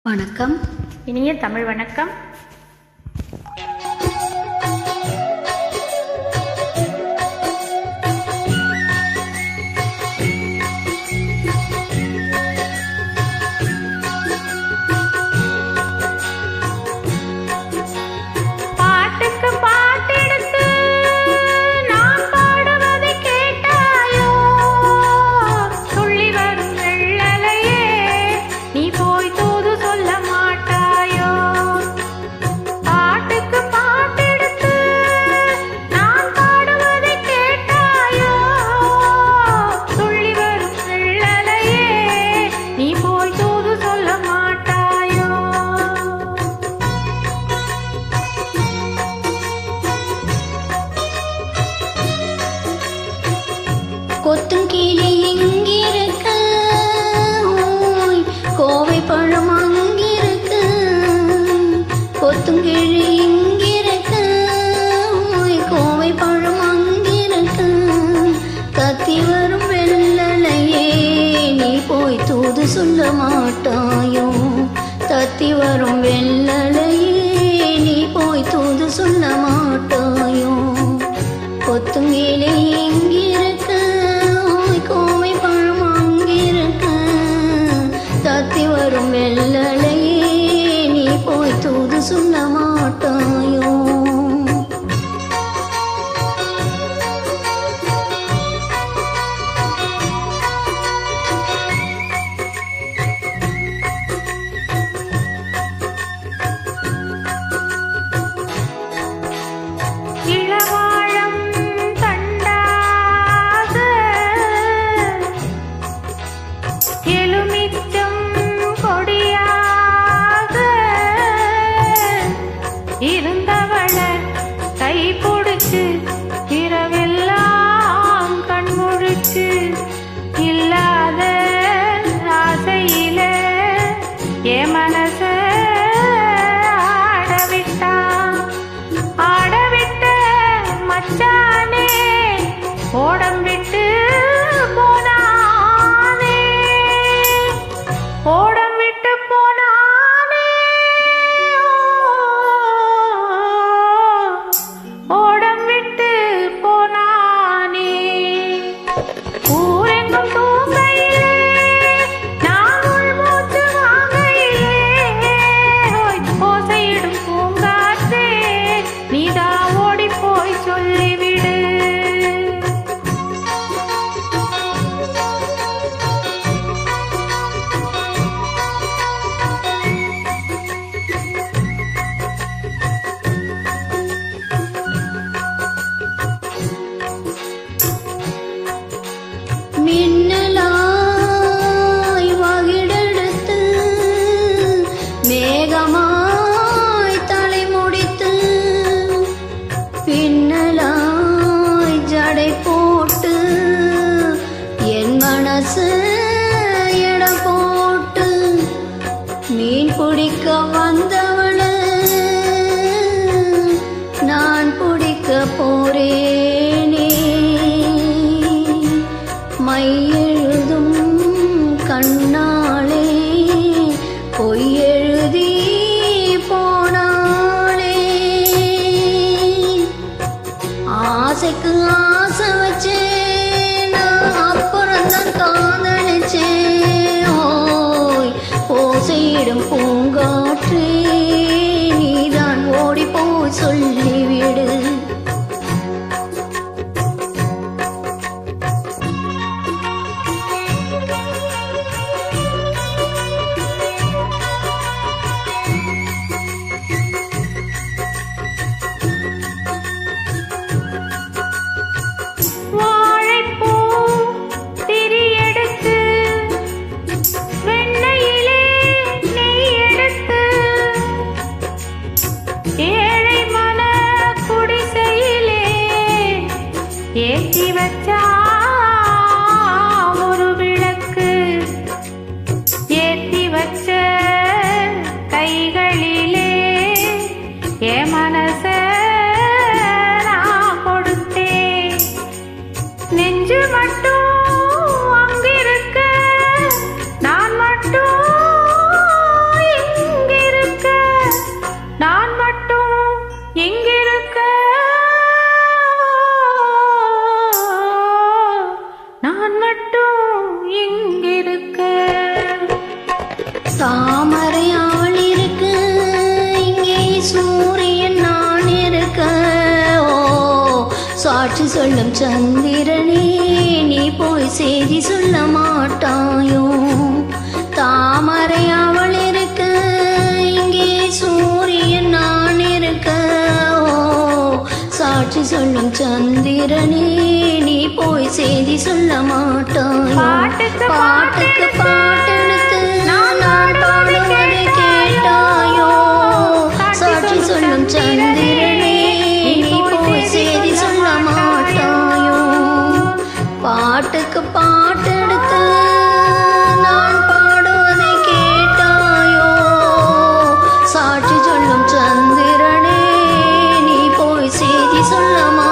வணக்கம். இனிய தமிழ் வணக்கம். பாட்டுக்கு பாட்டெடுத்து நான் பாடுவதை கேட்டாயோ? துள்ளி வரும் வெள்ளலையே, நீ போய் தூது சொல்ல மாட்டாயோ? பாட்டுக்கு பாட்டெடுத்து நான் பாடுவதை கேட்டாயோ? துள்ளி வரும் வெள்ளலையே, நீ போய் தூது சொல்ல மாட்டாயோ? கொத்துங்கிளி இங்கிருக்கு, கோவை பழம் அங்கிருக்கு. கொத்துங்கிளி இங்கிருக்கு, கோவை பழம் அங்கிருக்கு. கத்தி வரும் வெள்ளலையே, நீ போய் தூது சொல்ல மாட்டாயோ? தத்தி வரும் வெள்ளலையே, நீ போய் தூது சொல்ல மாட்டாயோ? கொத்துங்கிளி இங்கிருக்கு, கோவை பழம் அங்கிருக்கு. தத்தி வரும் வெள்ளலையே, நீ போய் தூது சொல்ல மாட்டாயோ? இளவாழம் தண்டாக எலுமிச்சம் கொடியாக இருந்தவள கை பிடிச்சு இரவெல்லாம் கண்முழிச்சு இல்லாத ஆசையில என் மனச ஆடவிட்ட மச்சானே, ஓடம் விட்டு போனானே, ஓடம் விட்டு போனானே, ஓடம் விட்டு போனானே. ஊரெங்கும் தூங்கையிலே, நான் உள்மூச்சு வாங்கையிலே, ஓசையிடும் பூங்காற்றே, நீதா ஓடி போய் சொல்லிவிடு. மின்னலாய் வகிடெடுத்து, மேகமாய் தலை முடித்து, பின்னலாய் ஜடை போட்டு, என் மனசு எடை போட்டு, மீன் பிடிக்க வந்தவள நான் பிடிக்க போறேனே. மை எழுதும் கண்ணாளே, பொய் எழுதி போனாளே. ஆசைக்கு ஆசை வச்சேன், நான் அப்புறம்தான் காதலிச்சேன். ஓய் ஓசையிடும் பூங்காற்றே, நீதான் ஓடி போய் சொல்லிவிடு. வாழைப்பூ திரியெடுத்து, வெண்ணையிலே நெய் எடுத்து, ஏழை மன தாமரை அவள் இருக்கு, இங்கே சூரியன் நான் இருக்க. ஓ சாட்சி சொல்லும் சந்திரனே, நீ போய் செய்தி சொல்ல மாட்டாயோ. தாமரை அவள் இருக்கு, இங்கே சூரியன் நான் இருக்க. ஓ சாட்சி சொல்லும் சந்திரனே, நீ போய் செய்தி சொல்ல மாட்டாயோ. பாட்டுக்கு பாட்டுக்கு பாட்டெடுத்து நான் பாடுவதை கேட்டாயோ. சாட்சி சொல்லும் சந்திரனே, நீ போய் செய்தி சொல்ல மாட்டாயோ. பாட்டுக்கு பாட்டெடுத்து நான் பாடுவதை கேட்டாயோ. சாட்சி சொல்லும் சந்திரனே, நீ போய் செய்தி சொல்ல மாட்டாயோ.